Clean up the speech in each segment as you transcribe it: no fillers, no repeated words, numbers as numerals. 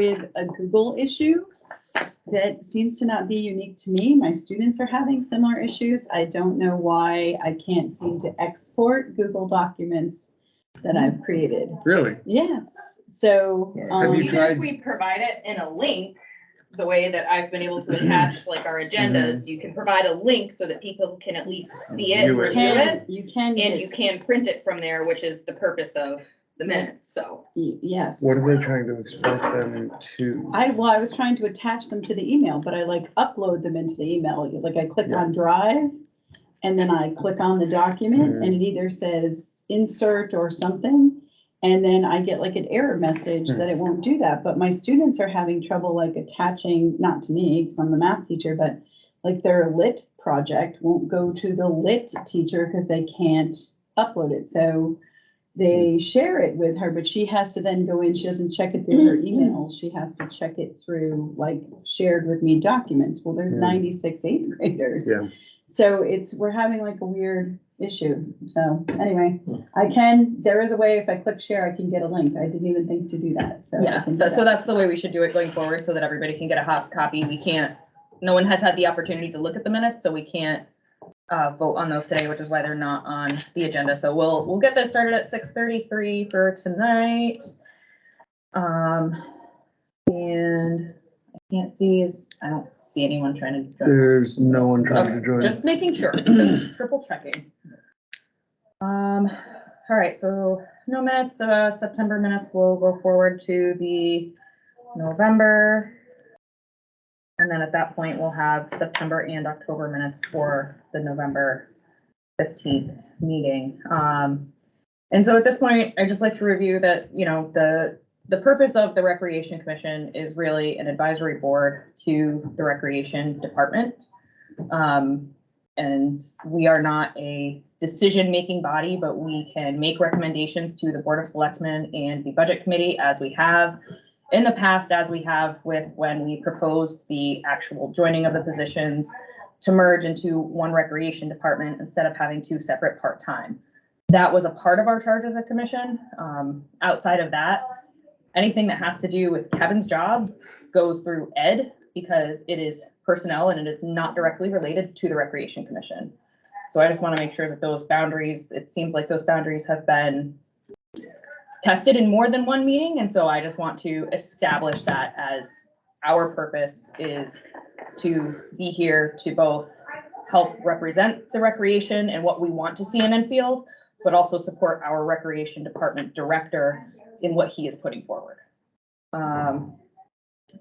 with a Google issue that seems to not be unique to me. My students are having similar issues. I don't know why I can't seem to export Google documents that I've created. Really? Yes. So Have you Even tried- if we provide it in a link, the way that I've been able to attach like our agendas, you can provide a link so that people can at least see it, View it. review it, you can and you can print it from there, which is the purpose of the minutes, so. yes. What are they trying to export them to? I was trying to attach them to the email, but I like upload them into the email. Like I click Yeah. on Drive and then I click on the document Mhm. and it either says insert or something. And then I get like an error message that it won't do that. But my students are having trouble like attaching, not to me, because I'm the math teacher, but like their lit project won't go to the lit teacher because they can't upload it. So they share it with her, but she has to then go in, she doesn't check it through her emails. She has to check it through like shared with me documents. Well, there's Yeah. 96 eighth graders. Yeah. So we're having like a weird issue. So anyway, there is a way if I click share, I can get a link. I didn't even think to do that. So I Yeah, can do so that. that's the way we should do it going forward so that everybody can get a hot copy. We can't, no one has had the opportunity to look at the minutes, so we can't vote on those today, which is why they're not on the agenda. So we'll get this started at 6:33 for tonight. And I don't see anyone trying to join us. There's no one trying to Okay, join. just making sure, just triple checking. All right, so no minutes, September minutes will go forward to the November. And then at that point, we'll have September and October minutes for the November 15th meeting. And so at this point, I'd just like to review that, you know, the purpose of the Recreation Commission is really an advisory board to the Recreation Department. And we are not a decision-making body, but we can make recommendations to the Board of Selectmen and the Budget Committee as we have in the past, as we have with when we proposed the actual joining of the positions to merge into one recreation department instead of having two separate part-time. That was a part of our charge as a commission. Outside of that, anything that has to do with Kevin's job goes through Ed because it is personnel and it is not directly related to the Recreation Commission. So I just want to make sure that those boundaries, it seems like those boundaries have been tested in more than one meeting. And so I just want to establish that as our purpose is to be here to both help represent the recreation and what we want to see in Enfield, but also support our recreation department director in what he is putting forward.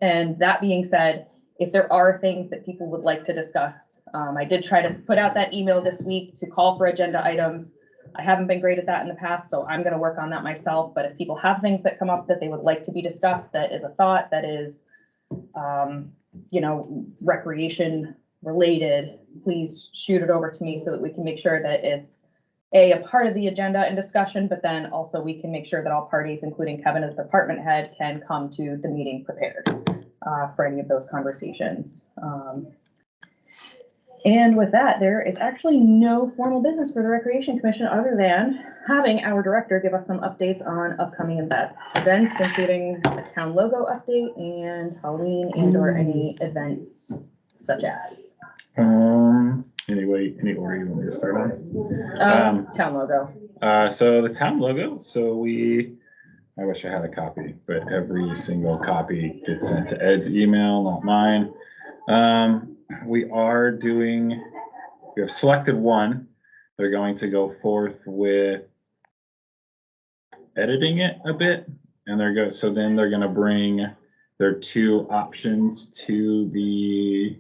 And that being said, if there are things that people would like to discuss, I did try to put out that email this week to call for agenda items. I haven't been great at that in the past, so I'm going to work on that myself. But if people have things that come up that they would like to be discussed, that is a thought, that is, you know, recreation related, please shoot it over to me so that we can make sure that it's a part of the agenda and discussion, but then also we can make sure that all parties, including Kevin as department head, can come to the meeting prepared for any of those conversations. And with that, there is actually no formal business for the Recreation Commission other than having our director give us some updates on upcoming events, including a town logo update and Halloween and or any events such as. Anyway, any order you want me to start on? Town logo. So the town logo, I wish I had a copy, but every single copy gets sent to Ed's email, not mine. We have selected one. They're going to go forth with editing it a bit, and so then they're gonna bring their two options to the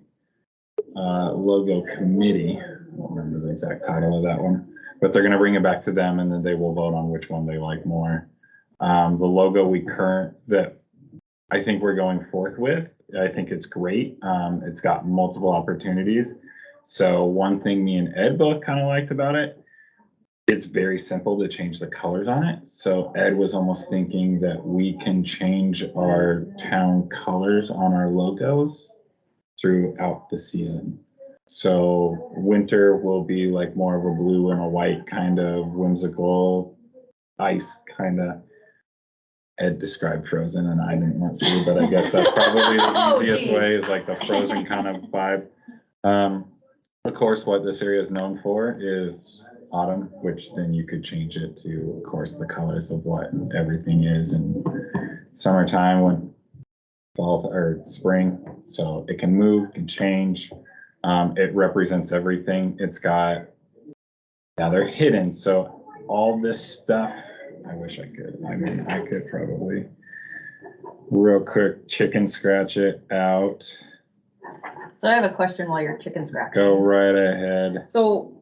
logo committee. I don't remember the exact title of that one, but they're going to bring it back to them and then they will vote on which one they like more. The logo that I think we're going forth with, I think it's great. It's got multiple opportunities. So one thing me and Ed both kind of liked about it, it's very simple to change the colors on it. So Ed was almost thinking that we can change our town colors on our logos throughout the season. So winter will be like more of a blue and a white kind of whimsical ice kind of. Ed described Frozen and I didn't want to, but I guess that's probably the Oh, easiest geez. way, is like the Frozen kind of vibe. Of course, what this area is known for is autumn, which then you could change it to, of course, the colors of what everything is in summertime, when or spring, so it can move, can change. It represents everything. It's got, yeah, they're hidden. So all this stuff, I wish I could. I mean, I could probably real quick chicken scratch it out. So I have a question while you're chicken scratching. Go right ahead. So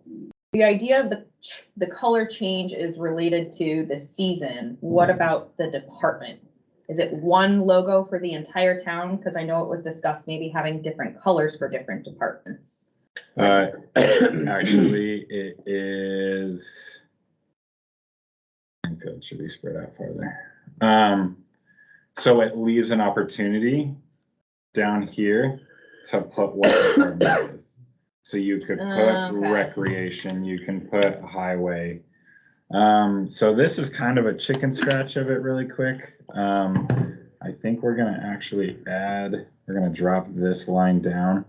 the idea of the color change is related to the season. What about the department? Is it one logo for the entire town? Because I know it was discussed maybe having different colors for different departments. Actually, it is. It should be spread out farther. So it leaves an opportunity down here to put what department is. So you could put Okay. recreation, you can put highway. So this is kind of a chicken scratch of it really quick. I think we're gonna actually we're gonna drop this line down,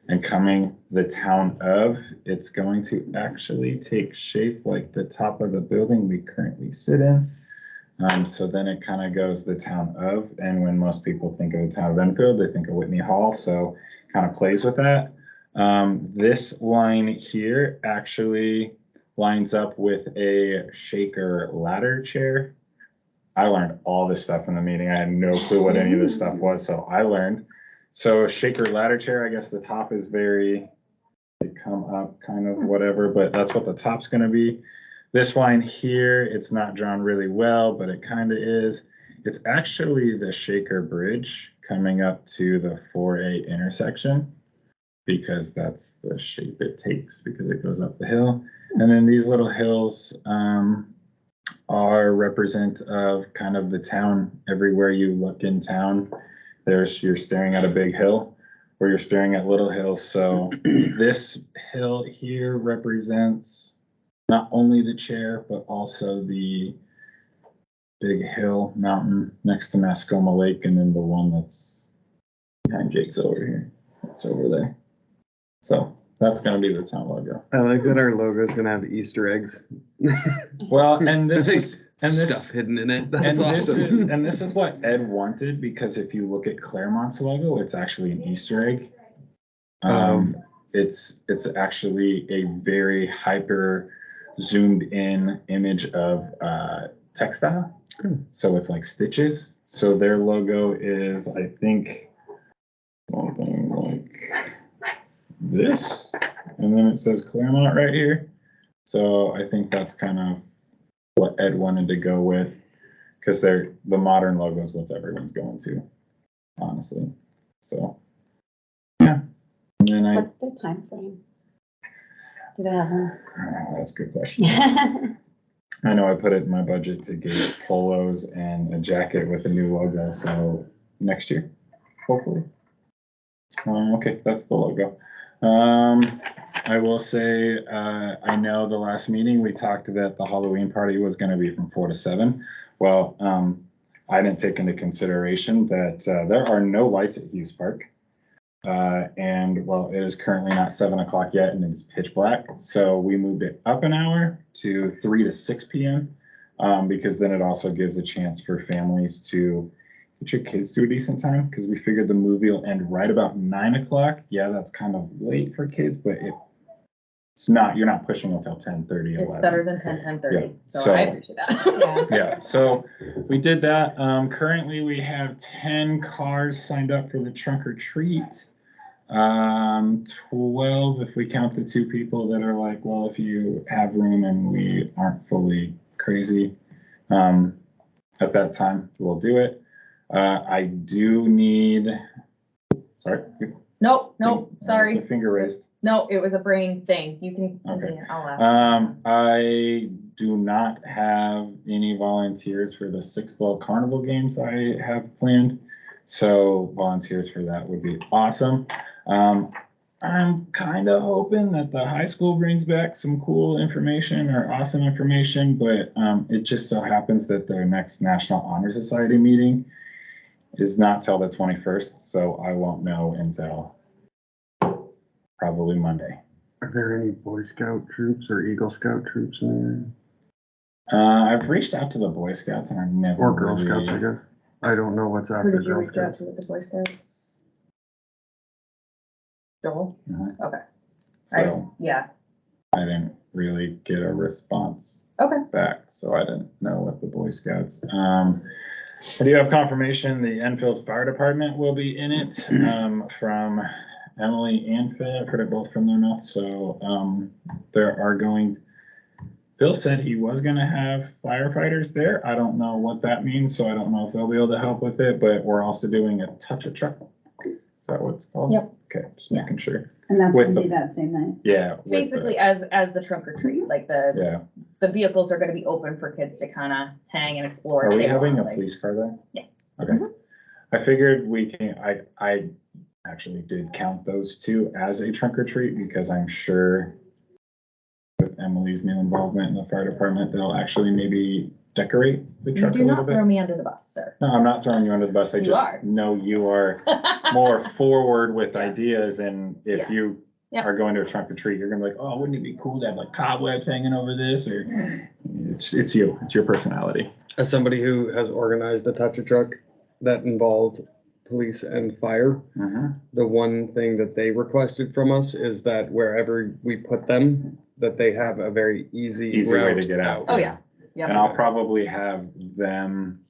and coming the town of, it's going to actually take shape like the top of the building we currently sit in. So then it kind of goes the town of, and when most people think of the town of Enfield, they think of Whitney Hall, so kind of plays with that. This line here actually lines up with a shaker ladder chair. I learned all this stuff in the meeting. I had no clue what any of this stuff was, so I learned. So shaker ladder chair, I guess the top is they come up kind of whatever, but that's what the top's gonna be. This line here, it's not drawn really well, but it kind of is. It's actually the shaker bridge coming up to the 4A intersection, because that's the shape it takes, because it goes up the hill. And then these little hills are represent of kind of the town. Everywhere you look in town, you're staring at a big hill, or you're staring at little hills. So this hill here represents not only the chair, but also the big hill mountain next to Mascoma Lake, and then the one that's behind Jake's over here. It's over there. So that's gonna be the town logo. I like that our logo is gonna have Easter eggs. Well, and this There's, is, and Stuff this, hidden in it. and That's this awesome. is, and this is what Ed wanted, because if you look at Claremont's logo, it's actually an Easter egg. It's actually a very hyper zoomed in image of textile. So it's like stitches. So their logo is, I think, something like this, and then it says Claremont right here. So I think that's kind of what Ed wanted to go with, because the modern logo is what everyone's going to, honestly. So yeah, and then What's their time frame? Do they have one? that's a good question. I know I put it in my budget to get polos and a jacket with a new logo, so next year, hopefully. Okay, that's the logo. I will say, I know the last meeting we talked that the Halloween party was gonna be from 4 to 7. Well, I didn't take into consideration that there are no lights at Hughes Park. And well, it is currently not 7 o'clock yet, and it's pitch black. So we moved it up an hour to 3 to 6 p.m. Because then it also gives a chance for families to get your kids to a decent time, because we figured the movie will end right about 9 o'clock. Yeah, that's kind of late for kids, but it's not, you're not pushing until 10:30, 11. It's better than 10:30. Yeah, So so- I appreciate that. Yeah. Yeah, so we did that. Currently we have 10 cars signed up for the trunk or treat. 12 if we count the 2 people that are like, well, if you have room and we aren't fully crazy, at that time, we'll do it. I do need, sorry. Nope, There's sorry. a finger raised. No, it was a brain thing. You can Okay. continue. I'll ask. I do not have any volunteers for the 6th Carnival games I have planned. So volunteers for that would be awesome. I'm kind of hoping that the high school brings back some cool information or awesome information, but it just so happens that their next National Honor Society meeting is not till the 21st, so I won't know until probably Monday. Are there any Boy Scout troops or Eagle Scout troops in I've reached out to the Boy Scouts and I've never there? Or Girl really- Scouts, I guess. I don't know what's Who after did you Girl reach out Scouts. to with the Boy Scouts? Joel? Mhm. Okay. I just- So Yeah, I didn't really get a response okay. back, so I didn't know what the Boy Scouts. I do have confirmation the Enfield Fire Department will be in it, from Emily and Phil. I've heard it both from their mouth, so, there are going, Phil said he was gonna have firefighters there. I don't know what that means, so I don't know if they'll be able to help with it, but we're also doing a touch-a-truck. Is that what it's called? Yep. Okay, just Yeah. making sure. And that's With gonna be the- that same night. Yeah. with the- Basically, as the trunk or treat, like Yeah. the vehicles are gonna be open for kids to kind of hang and explore. Are if we they having want, a like- police car there? Yeah. Okay. I figured we can, I actually did count those two as a trunk or treat because I'm sure with Emily's new involvement in the fire department, they'll actually maybe decorate the You truck a do little not throw bit. me under the bus, sir. No, I'm not throwing you under the bus. I You just are. know you are more forward with Yeah. ideas, and if Yes. you Yep. are going to a trunk or treat, you're gonna be like, oh, wouldn't it be cool to have like cobwebs hanging over this, or it's you, it's your personality. As somebody who has organized a touch-a-truck that involved police and fire, Mhm. the one thing that they requested from us is that wherever we put them, that they have a very easy Easy way to route get out. Oh, yeah. And Yep. I'll probably have them,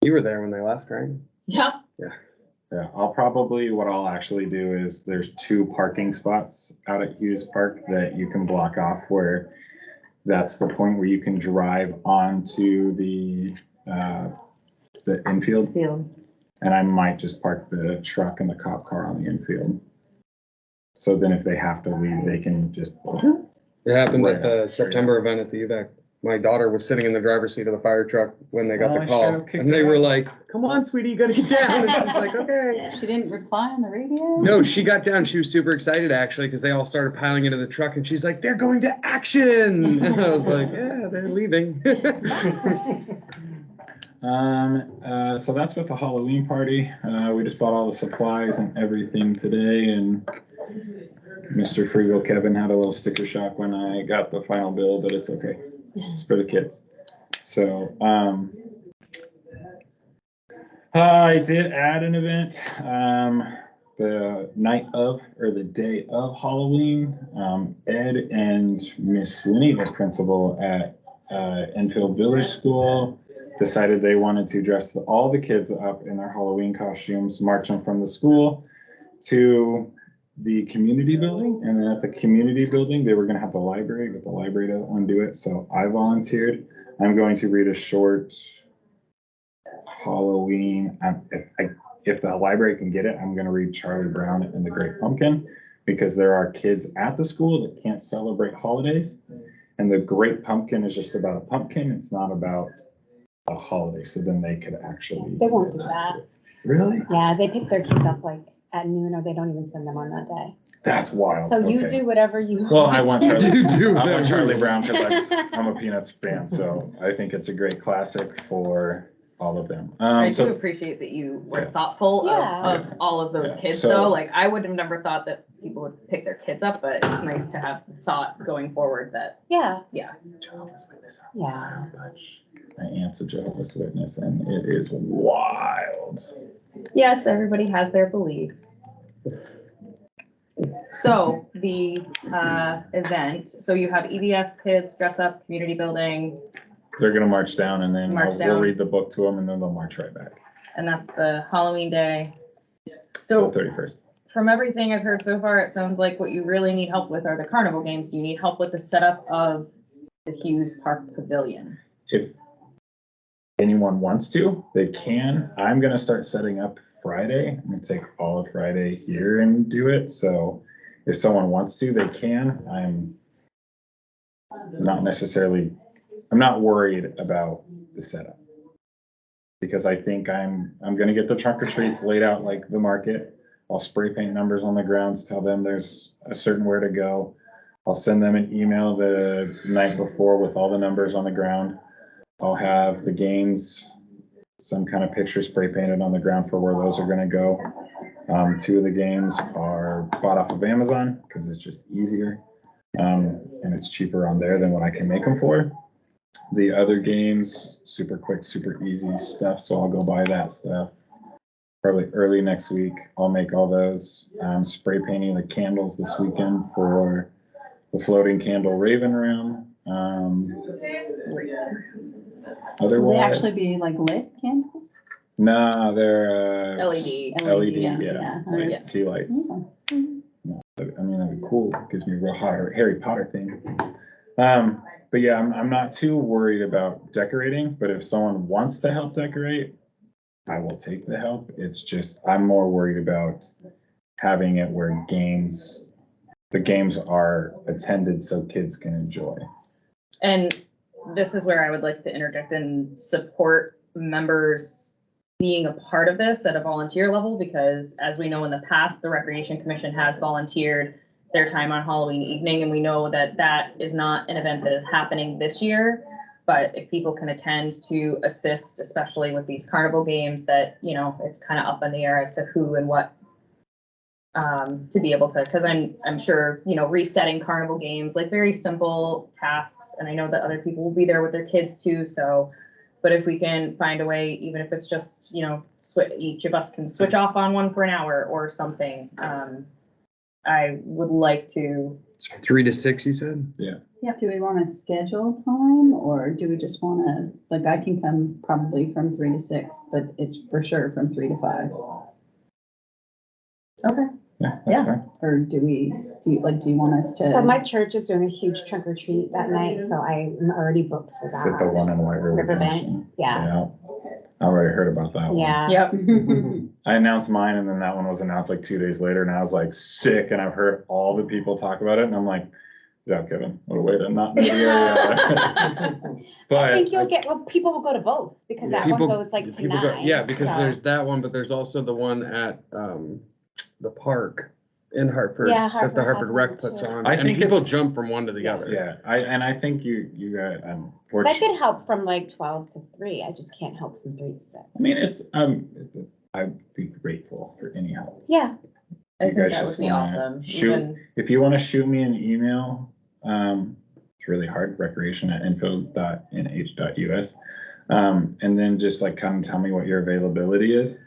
You were there when they left, right? Yep. yeah, I'll probably, what I'll actually do is there's 2 parking spots out at Hughes Park that you can block off where that's the point where you can drive onto the infield. Field. And I might just park the truck and the cop car on the infield. So then if they have to leave, they can just, It happened at Right. the September event at the UVAC. My daughter was sitting in the driver's seat of the fire truck when they got Oh, the I call. should've kicked And they her were out. like, come on, sweetie, you gotta get down. And she's like, okay. She didn't reply on the radio? No, she got down. She was super excited actually, because they all started piling into the truck and she's like, they're going to action. And I was like, yeah, they're leaving. so that's with the Halloween party. We just bought all the supplies and everything today, and Mr. Frugal Kevin had a little sticker shock when I got the final bill, but it's okay. It's for the kids. So, I did add an event, the night of, or the day of Halloween. Ed and Miss Winnie, the principal at Enfield Village School, decided they wanted to dress all the kids up in their Halloween costumes, march them from the school to the community building. And then at the community building, they were gonna have the library, but the library doesn't want to do it. So I volunteered. I'm going to read a short Halloween. If the library can get it, I'm gonna read Charlie Brown and the Great Pumpkin, because there are kids at the school that can't celebrate holidays. And the Great Pumpkin is just about a pumpkin. It's not about a holiday. So then they could actually. They won't do that. Really? Yeah, they pick their kids up like at noon or they don't even send them on that day. That's wild. So you Okay. do whatever you. Well, I want Charlie. You do I want whatever Charlie you Brown because I'm a Peanuts fan, so I think it's a great classic for all of them. I do So appreciate that you were Yeah. thoughtful Yeah. of all of those Yeah. kids So- though. Like, I would have never thought that people would pick their kids up, but it's nice to have the thought going forward that, Yeah, Jehovah's Witness. yeah. My aunt's a Jehovah's Witness, and it is wild. yes, everybody has their beliefs. So the event, so you have EVS kids dress up, community building, They're gonna march down, and then March we'll down. read the book to them, and then they'll march right back. and that's the Halloween day. The So 31st. from everything I've heard so far, it sounds like what you really need help with are the carnival games. Do you need help with the setup of the Hughes Park Pavilion? If anyone wants to, they can. I'm gonna start setting up Friday. I'm gonna take all of Friday here and do it. So if someone wants to, they can. I'm not worried about the setup. Because I think I'm gonna get the trunk or treats laid out like the market. I'll spray paint numbers on the grounds, tell them there's a certain where to go. I'll send them an email the night before with all the numbers on the ground. I'll have the games, some kind of picture spray painted on the ground for where those are gonna go. 2 of the games are bought off of Amazon because it's just easier. And it's cheaper on there than what I can make them for. The other games, super quick, super easy stuff. So I'll go buy that stuff. Probably early next week, I'll make all those. Spray painting the candles this weekend for the floating candle Raven Room. Will they Otherwise, actually be like lit candles? nah, they're LED. LED, yeah, yeah, yeah. like tea lights. Yeah. I mean, that'd be cool. It gives me a real Harry Potter thing. But yeah, I'm not too worried about decorating, but if someone wants to help decorate, I will take the help. It's just, I'm more worried about having it where the games are attended so kids can enjoy. And this is where I would like to interject and support members being a part of this at a volunteer level, because as we know in the past, the Recreation Commission has volunteered their time on Halloween evening, and we know that that is not an event that is happening this year. But if people can attend to assist, especially with these carnival games that, you know, it's kind of up in the air as to who and what to be able to, because I'm sure, you know, resetting carnival games, like very simple tasks, and I know that other people will be there with their kids too, so, but if we can find a way, even if it's just, you know, each of us can switch off on one for an hour or something, I would like to. 3 to 6, you said? Yeah, do we want to schedule time, or do we just want to, like, I can come probably from 3 to 6, but it's for sure from 3 to 5. Okay. Yeah, Yeah. that's fine. Or do you want us to? So my church is doing a huge trunk or treat that night, so I'm already booked for Is it the that. one in White River Riverbank, Junction? yeah. I already heard about that one. Yeah. Yep. I announced mine and then that one was announced like 2 days later and I was like sick and I've heard all the people talk about it and I'm like, yeah, Kevin, what a way to not know the area. I But think you'll get, well, people will go to both because that one goes like to people go- 9. Yeah, because so- there's that one, but there's also the one at the park in Hartford Yeah, that the Hartford Hartford has Rec one puts too. on. I And think people it's- jump from one to the other. yeah, I think you got, That fortunate. could help from like 12 to 3. I just can't help from 3 to 6. I mean, it's, I'd be grateful for any help. Yeah. I You think guys that just would be wanna awesome. shoot- Even, If you want to shoot me an email, it's really hard, recreation@info.nh.us. And then just like come tell me what your availability is.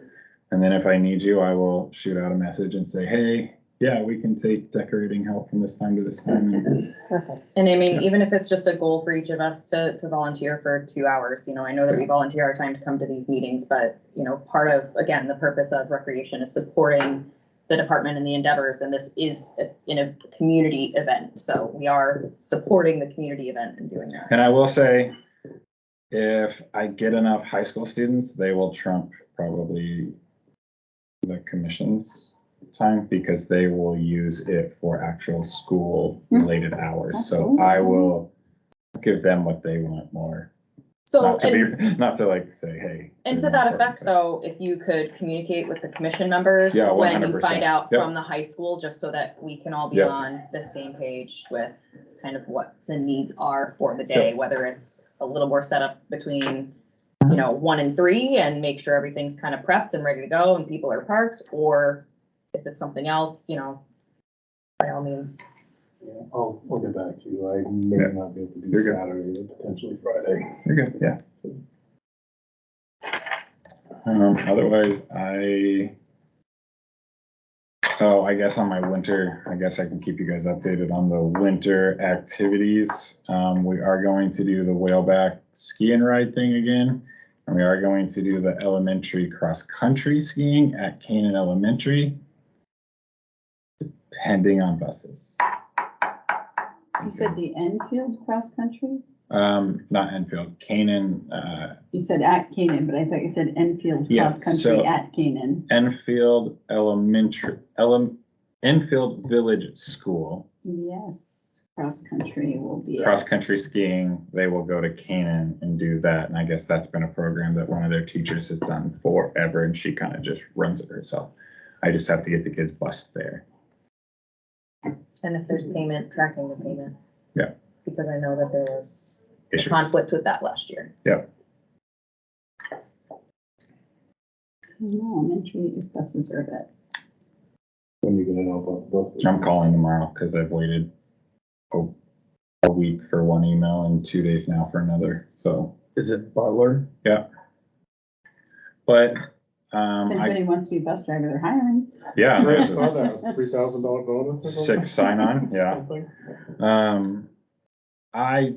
And then if I need you, I will shoot out a message and say, hey, yeah, we can take decorating help from this time to this time. Perfect. and I mean, even if it's just a goal for each of us to volunteer for 2 hours, you know, I know that we volunteer our time to come to these meetings, but, you know, part of, again, the purpose of recreation is supporting the department and the endeavors, and this is in a community event, so we are supporting the community event and doing that. And I will say, if I get enough high school students, they will trump probably the commission's time because they will use it for actual school related hours. So I will give them what they want more. So, Not to and, be, not to like say, hey. and to they're that more effect, important, though, if you could communicate with the commission members Yeah, when you 100%. find out Yep. from the high school, just so that we can all be Yep. on the same page with kind of what the needs are for the day, whether it's a little more setup between, you know, 1 and 3 and make sure everything's kind of prepped and ready to go and people are parked, or if it's something else, you know, by all means. Yeah, I'll get back to you. I may Yeah. not be able to do You're good. Saturday, but potentially Friday. You're good, yeah. Otherwise, I guess on my winter, I guess I can keep you guys updated on the winter activities. We are going to do the whaleback ski and ride thing again. And we are going to do the elementary cross-country skiing at Canaan Elementary, depending on buses. You said the Enfield cross country? Not Enfield, Canaan, You said at Canaan, but I thought you said Enfield Yeah, cross country so- at Canaan. Enfield Elementary, Enfield Village School, Yes, cross country will be. cross-country skiing. They will go to Canaan and do that. And I guess that's been a program that one of their teachers has done forever and she kind of just runs it herself. I just have to get the kids bused there. And if there's payment, tracking the payment. Yeah. Because I know that there was a Issues. conflict with that last year. Elementary buses are a bit. When you gonna know about the buses? I'm calling tomorrow because I've waited a week for one email and 2 days now for another, so, Is it Butler? but, If I, anybody wants to be a bus driver, they're hiring. yeah, I there's saw a that, $3,000 bonus or something? 6 sign-on, yeah. Something. I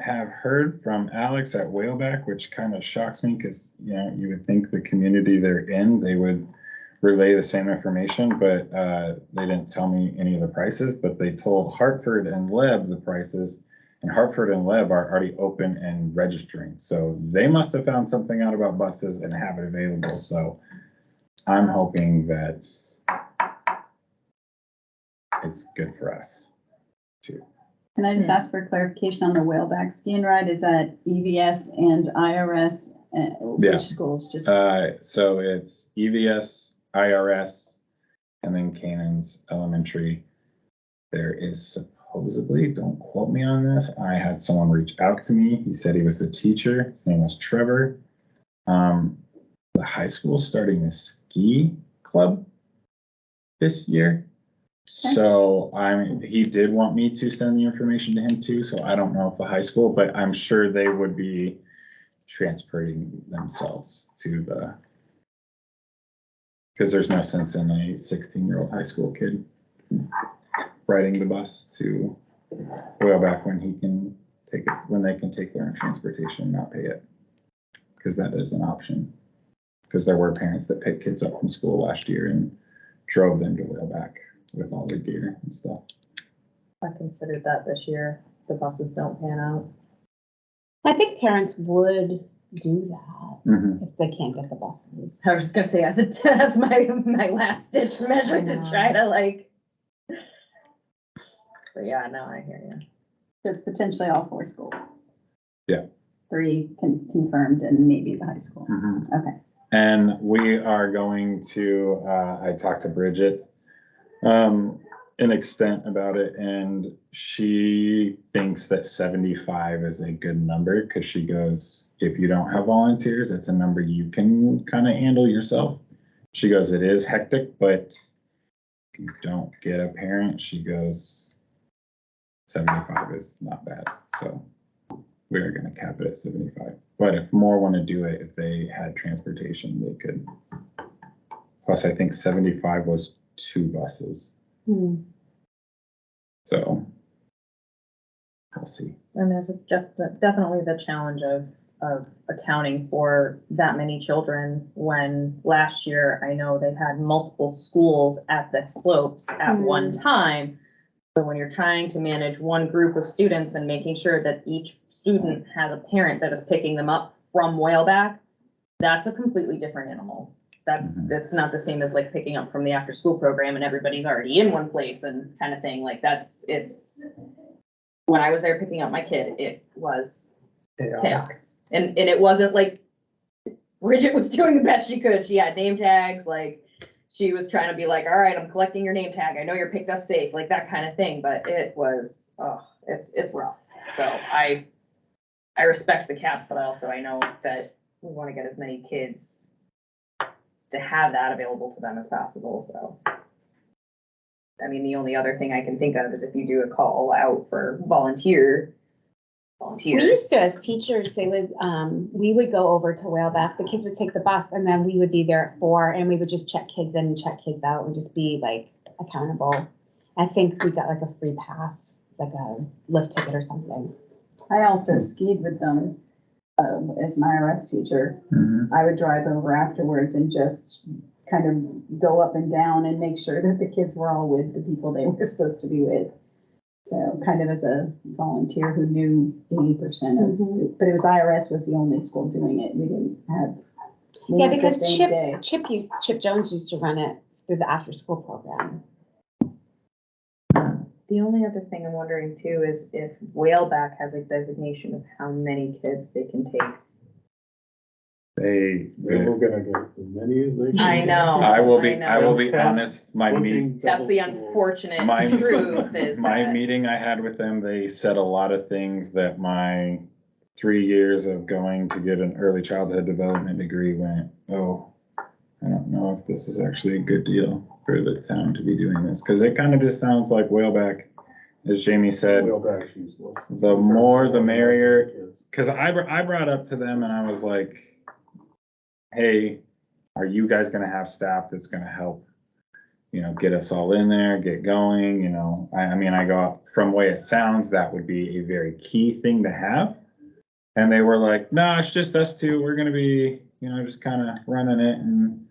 have heard from Alex at Whaleback, which kind of shocks me because, you know, you would think the community they're in, they would relay the same information, but they didn't tell me any of the prices, but they told Hartford and Leb the prices, and Hartford and Leb are already open and registering. So they must have found something out about buses and have it available. So I'm hoping that it's good for us too. Can I just ask for clarification on the Whaleback ski and ride? Is that EVS and IRS? Yeah. Which schools? Just, So it's EVS, IRS, and then Canaan's Elementary. There is supposedly, don't quote me on this, I had someone reach out to me. He said he was a teacher. His name was Trevor. The high school starting a ski club this year. So he did want me to send the information to him too. So I don't know if the high school, but I'm sure they would be transporting themselves to the, because there's no sense in a 16-year-old high school kid riding the bus to Whaleback when he can take it, when they can take their own transportation and not pay it. Because that is an option. Because there were parents that picked kids up from school last year and drove them to Whaleback with all their gear and stuff. I considered that this year. The buses don't pan out. I think parents would do that if they can't get the buses. I was just gonna say, that's my last ditch measure to try to like. But yeah, no, I hear you. it's potentially all 4 schools. Yeah. 3 confirmed and maybe the high school. Okay. And we are going to, I talked to Bridget, an extent about it, and she thinks that 75 is a good number, because she goes, if you don't have volunteers, that's a number you can kind of handle yourself. She goes, it is hectic, but if you don't get a parent, she goes, 75 is not bad. So we are going to cap it at 75. But if more want to do it, if they had transportation, they could. Plus, I think 75 was 2 buses. So we'll see. And there's definitely the challenge of accounting for that many children, when last year I know they had multiple schools at the slopes at one time. So when you're trying to manage one group of students and making sure that each student has a parent that is picking them up from Whaleback, that's a completely different animal. That's not the same as like picking up from the after school program and everybody's already in one place and kind of thing. Like it's when I was there picking up my kid, it was chaos. And it wasn't like Bridget was doing the best she could. She had name tags, like she was trying to be like, all right, I'm collecting your name tag. I know you're picked up safe, like that kind of thing. But it was, it's rough. So I respect the cap, but also I know that we want to get as many kids to have that available to them as possible. So, I mean, the only other thing I can think of is if you do a call out for volunteers. We used to, as teachers, we would go over to Whaleback, the kids would take the bus, and then we would be there at 4, and we would just check kids in and check kids out and just be like accountable. I think we got like a free pass, like a lift ticket or something. I also skied with them as my IRS teacher. I would drive over afterwards and just kind of go up and down and make sure that the kids were all with the people they were supposed to be with. So kind of as a volunteer who knew 80% of, but it was IRS was the only school doing it. We didn't have. Yeah, because Chip Jones used to run it through the after school program. The only other thing I'm wondering too is if Whaleback has a designation of how many kids they can take. We're gonna get as many as they can. I know. I will be Staff's honest, my working That's double the schools. unfortunate My- truth is My that. meeting I had with them, they said a lot of things that my 3 years of going to get an early childhood development degree went, oh, I don't know if this is actually a good deal for the town to be doing this, because it kind of just sounds like Whaleback, as Jamie said, Wheelback is useless. the more the merrier. Kids. Because I brought up to them and I was like, hey, are you guys gonna have staff that's gonna help, get us all in there, get going, I mean, I go, from the way it sounds, that would be a very key thing to have. And they were like, no, it's just us two, we're gonna be, just kind of running it, and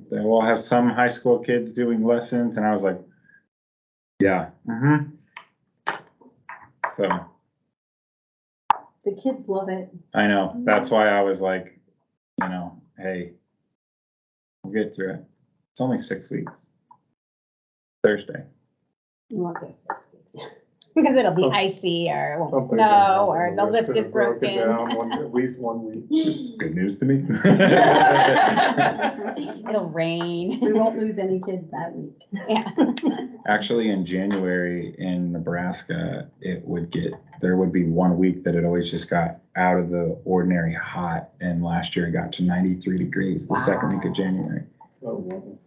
we'll have some high school kids doing lessons, and I was like, yeah, So, The kids love it. I know, that's why I was like, hey, we'll get through it. It's only 6 weeks. Thursday. You won't get 6 weeks. Because it'll be Some- icy or it won't Something's snow gonna or happen. the We're lift gonna is broke it down broken. at least 1 week. It's good news to me. It'll rain. We won't lose any kids that week. Yeah. Actually, in January in Nebraska, there would be 1 week that it always just got out of the ordinary hot. And last year it got to 93 degrees the second week of January. Oh,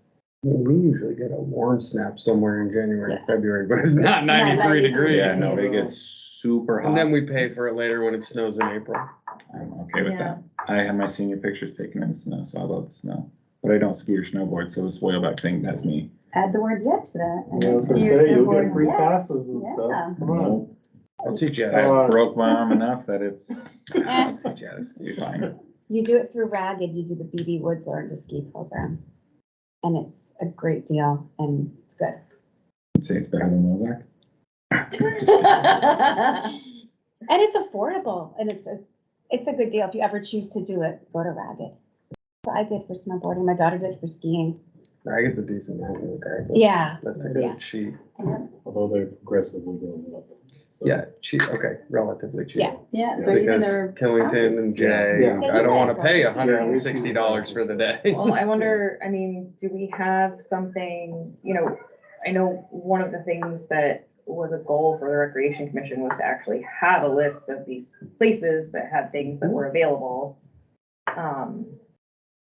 We usually get a warm snap somewhere in January, February, but it's not 93 93 degrees. Yeah, no, it gets super hot. And then we pay for it later when it snows in April. I'm okay with that. I have my senior pictures taken in the snow, so I love the snow. But I don't ski or snowboard, so this Whaleback thing, that's me. Add the word yet to that. and Yeah, I was it's gonna ski or say, you'll snowboard get free yet. passes and Yeah. stuff. Come on. Nope. I'll teach you. I broke my arm enough that I'll teach you how to ski fine. You do it through Ragged, you do the BB Woods Learn to Ski program. And it's a great deal and it's good. You'd say it's better than Whaleback? And it's affordable and it's a good deal. If you ever choose to do it, go to Ragged. So I did for snowboarding. My daughter did for skiing. Ragged's a decent mountain regardless. Yeah. That's a Yeah. good cheap. Although they're progressively going up. So- Yeah, cheap, okay, relatively cheap. Yeah. Yeah, but even Because their Killington and Jay, Yeah. I don't wanna pay Yeah, $160 for the day. Well, I wonder, do we have something, I know one of the things that was a goal for the Recreation Commission was to actually have a list of these places that had things that were available.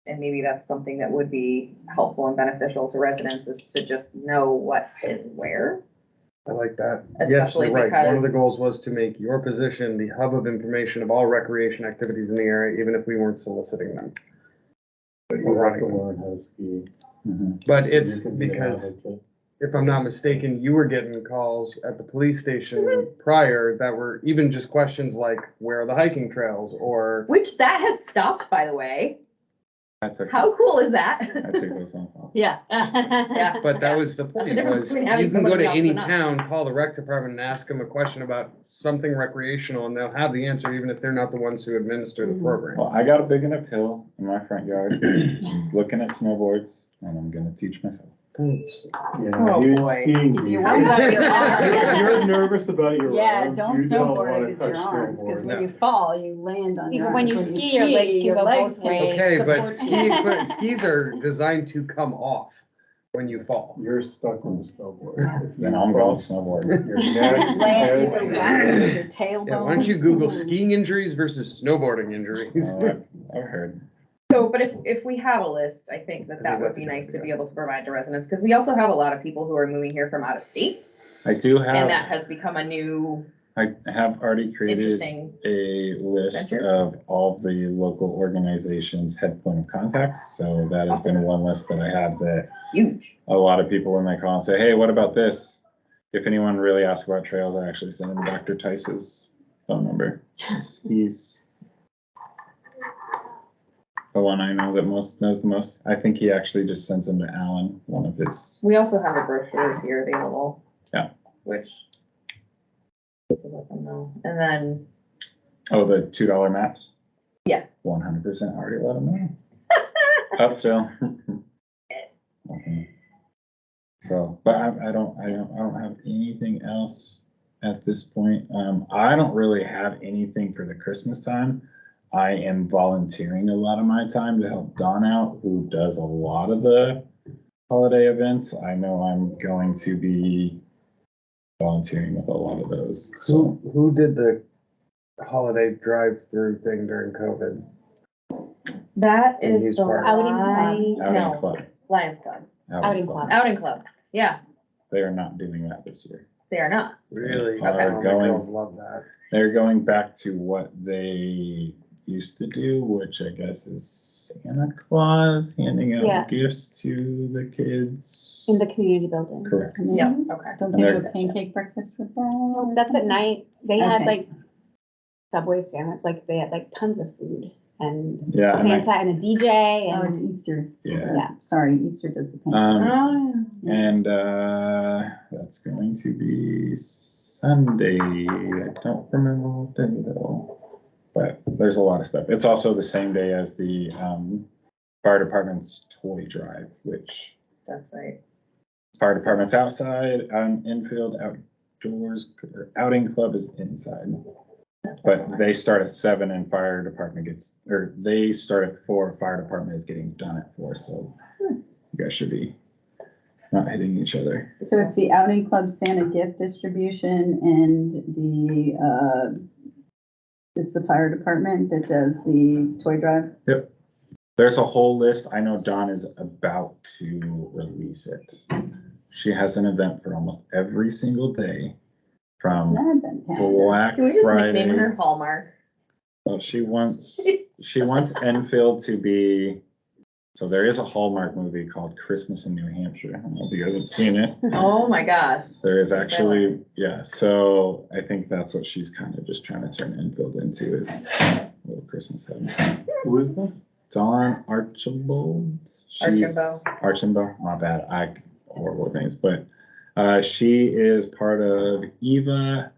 And maybe that's something that would be helpful and beneficial to residents, is to just know what is where. I like that. Yes, you're Especially right. One of the because- goals was to make your position the hub of information of all recreation activities in the area, even if we weren't soliciting them. But you have to learn how to ski. Mhm. But So it's you can be an because, advocate. if I'm not mistaken, you were getting calls at the police station prior that were even just questions like, where are the hiking trails? Or, Which that has stopped, by the way. I took Cool is that? I took those phone calls. Yeah. Yeah. but that was the point, difference was between having you can go somebody to else any and not. town, call the rec department and ask them a question about something recreational, and they'll have the answer, even if they're not the ones who administer the program. Well, I got a big enough hill in my front yard, looking at snowboards, and I'm gonna teach myself. Thanks. Yeah, Oh, you boy. skiing, If you you- worry about your arms. You're nervous about your Yeah, arms. don't You don't snowboard wanna if it's your touch arms, because snowboard. when you fall, you land on See, your but arms. when you ski, your legs can go both can ways. Okay, but support- skis are designed to come off when you fall. You're stuck on the snowboard. If Then you I'm fall, going snowboarding. Your neck, Land, you head, go backwards, your tailbone. Yeah, why don't you Google skiing injuries versus snowboarding injuries? Oh, I've heard. So, but if we have a list, I think that that would be nice to be able to provide to residents, because we also have a lot of people who are moving here from out of state. I do And that have, has become a new I have already created interesting, a list Venture. of all the local organizations' head point of contacts. So that has been one list that I have that huge. a lot of people when they call and say, hey, what about this? If anyone really asks about trails, I actually send them Dr. Tice's phone number. He's the one I know that knows the most. I think he actually just sends them to Alan, one of his. We also have the brochures here available. Yeah. Which. Let them know. And then, Oh, the $2 maps? Yeah. 100% already let them know. Upsell. Okay. So, but I don't have anything else at this point. I don't really have anything for the Christmas time. I am volunteering a lot of my time to help Dawn out, who does a lot of the holiday events. I know I'm going to be volunteering with a lot of those. So Who did the holiday drive-through thing during COVID? That Can is use the part- Outing Lion, Outing no, Club. Lions Club, Outing Club. Outing Club. Yeah, They are not doing that this year. they are not. Really? Are Oh, my going- girls love that. They're going back to what they used to do, which I guess is Santa Claus handing Yeah. out gifts to the kids. In the community building. Correct. Yeah, okay. Don't And they do they're- a pancake breakfast with that? or That's at something? night. They had Okay. like Subway sandwich, like they had like tons of food and Yeah, and I- Santa and a DJ Oh, it's and Easter. yeah. Yeah. Sorry, Easter does the pancake. And that's going to be Sunday. I don't remember what day though. But there's a lot of stuff. It's also the same day as the fire department's toy drive, which That's right. fire department's outside, infield, outdoors, or outing club is inside. But they start at 7 and fire department they start at 4, fire department is getting done at 4, so you guys should be not hitting each other. So it's the outing club Santa gift distribution and it's the fire department that does the toy drive. There's a whole list. I know Dawn is about to release it. She has an event for almost every single day from Advent calendar. Black Can we just Friday. nickname her Hallmark? Well, she wants Enfield to be, so there is a Hallmark movie called Christmas in New Hampshire. I don't know if you guys have seen it. Oh my gosh. There is actually, yeah, so I think that's what she's kind of just trying to turn Enfield into is a little Christmas heaven. Who is this? Dawn Archibald. Archambault, my bad, horrible things, but she is part of Eva.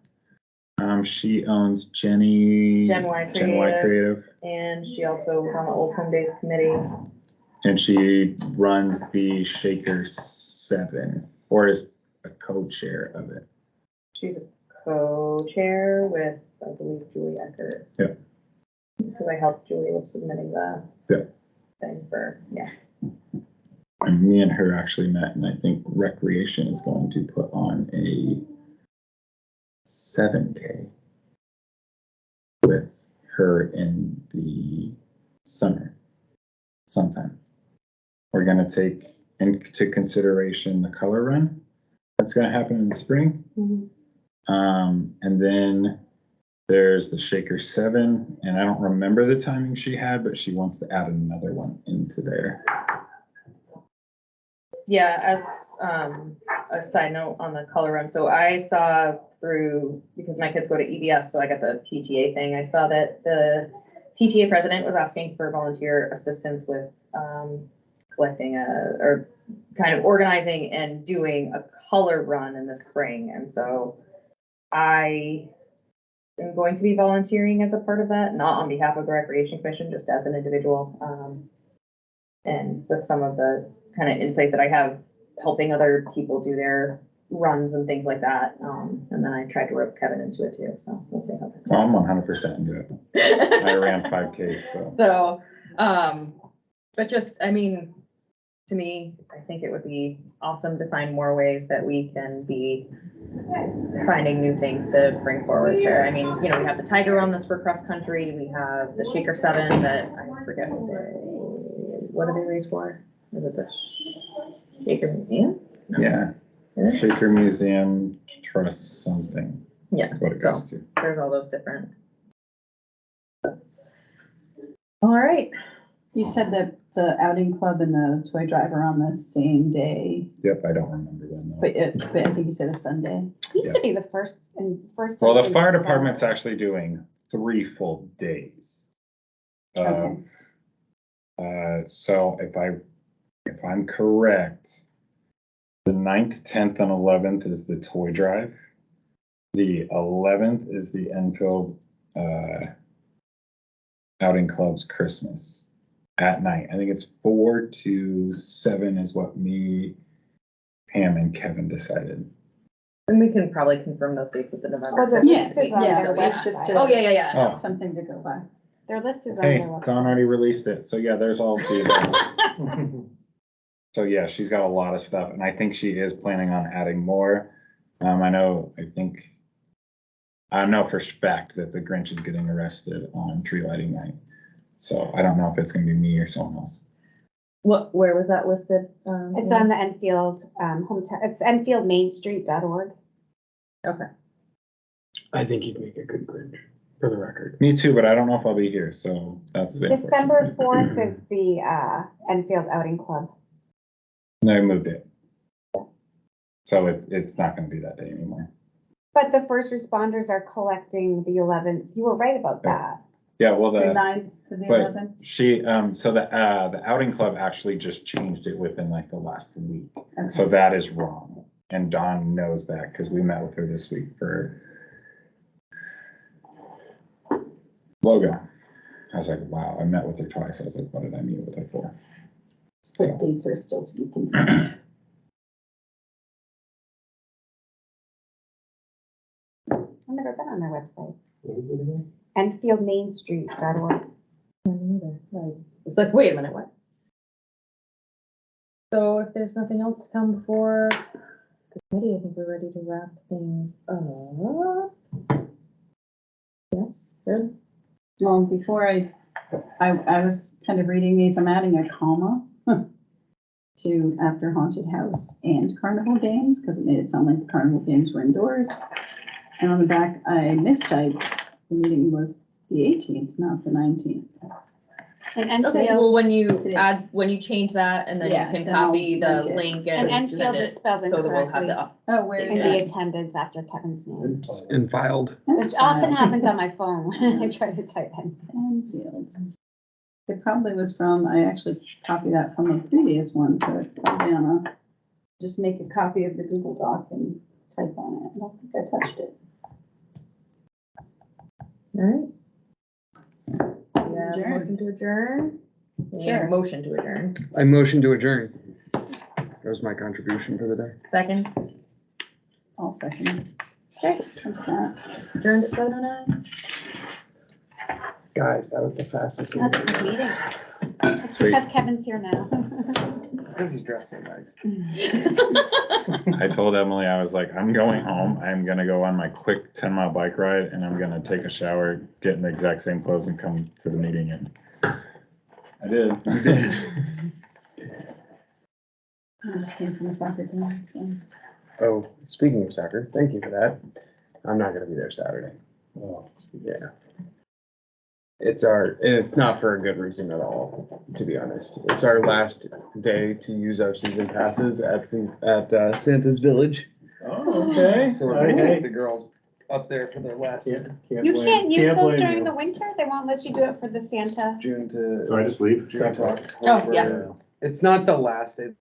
She owns Gen Y Creative, And she also was on the Old Home Days Committee. and she runs the Shaker 7, or is a co-chair of it. She's a co-chair with, I believe, Julie Eckert. Yep. Because I helped Julie with submitting the Yep. thing for, yeah. And me and her actually met, and I think Recreation is going to put on a 7K with her in the summer, sometime. We're gonna take into consideration the color run that's gonna happen in the spring. And then there's the Shaker 7, and I don't remember the timing she had, but she wants to add another one into there. Yeah, as a side note on the color run, so I saw through, because my kids go to EBS, so I got the PTA thing, I saw that the PTA president was asking for volunteer assistance with collecting or kind of organizing and doing a color run in the spring, and so I am going to be volunteering as a part of that, not on behalf of the Recreation Commission, just as an individual. And with some of the kind of insight that I have helping other people do their runs and things like that. And then I tried to rope Kevin into it too, so we'll see how that I'm goes. 100% into it. I ran 5Ks, so. So, but just, I mean, to me, I think it would be awesome to find more ways that we can be finding new things to bring forward to, I mean, you know, we have the Tiger Run that's for cross country, we have the Shaker 7 that I forget what do they raise for? Is it the Shaker Museum? Yeah, It is? Shaker Museum Trust something. Yeah, That's what it so goes to. there's all those different. All right, You said that the outing club and the toy drive are on the same day, Yep, I don't remember when though. but I think you said a Sunday. Used to be the first. Well, the Sunday in fire December. department's actually doing 3 full days. Okay. So if I'm correct, the 9th, 10th, and 11th is the toy drive. The 11th is the Enfield, Outing Club's Christmas at night. I think it's 4 to 7 is what me, Pam, and Kevin decided. and we can probably confirm those dates at the November. Oh, the- 5th Yeah, it's on yeah, their so it's just website. a- Oh, yeah, yeah, yeah. Oh, Something to go by. Their list is on their Hey, website. Dawn already released it, so yeah, there's all the events. So yeah, she's got a lot of stuff, and I think she is planning on adding more. I know for a fact that the Grinch is getting arrested on tree lighting night. So I don't know if it's gonna be me or someone else. Where was that listed? It's on the Enfield, hometown, it's enfieldmainstreet.org. Okay. I think you'd make a good Grinch, for the record. Me too, but I don't know if I'll be here, so that's the. December unfortunate 4th is the, Enfield Outing Club. No, I moved it. So it's not gonna be that day anymore. But the first responders are collecting the 11th. You were right about that. Yeah, well, The the, 9th to the but 11th. she, so the outing club actually just changed it within like the last week. Okay. So that is wrong. And Dawn knows that because we met with her this week for logo. I was like, wow, I met with her twice. I was like, what did I meet with her for? The dates are still to be confirmed. I've never been on their website. What is it again? enfieldmainstreet.org. It's like, wait a minute, what? So if there's nothing else to come before the committee, I think we're ready to wrap things up. Yes, good. Well, before I was kind of reading these, I'm adding a comma to after haunted house and carnival games, because it made it sound like the carnival games were indoors. And on the back, I mistyped, the meeting was the 18th, not the 19th. And Okay, Enfield, well, when you Today. when you change that, and then you Yeah, can then I'll copy the link it. link And and send Enfield is it, spelled so that we'll have incorrectly. the. Oh, where in is the that? attendance after Kevin's name, And filed. which often happens on my phone when I try to type in. Enfield. It probably was from, I actually copied that from a previous one, so it's probably on a, just make a copy of the Google Doc and type on it. I don't think I touched it. Alright. Yeah, Adjourn. motion to adjourn. Yeah, Sure. motion to adjourn. I motion to adjourn. That was my contribution for the day. Second, I'll second it. okay, That's that. adjourned at 7:09. Guys, that was the fastest That's a good meeting. It's because Kevin's here now. It's because he's dressed so nice. I told Emily, I was like, I'm going home. I'm gonna go on my quick 10-mile bike ride and I'm gonna take a shower, get in the exact same clothes and come to the meeting, and I did. I just came from a soccer game, so. Oh, speaking of soccer, thank you for that. I'm not gonna be there Saturday. Oh, Yeah. It's not for a good reason at all, to be honest. It's our last day to use our season passes at Santa's Village. Oh, okay. So we're gonna take Hey, the girls up there for their last can't You blame- can't use those blame during you. the winter? They won't let you do it for the Santa? June to. Do I just leave? June to Oh, yeah. October. It's not the last day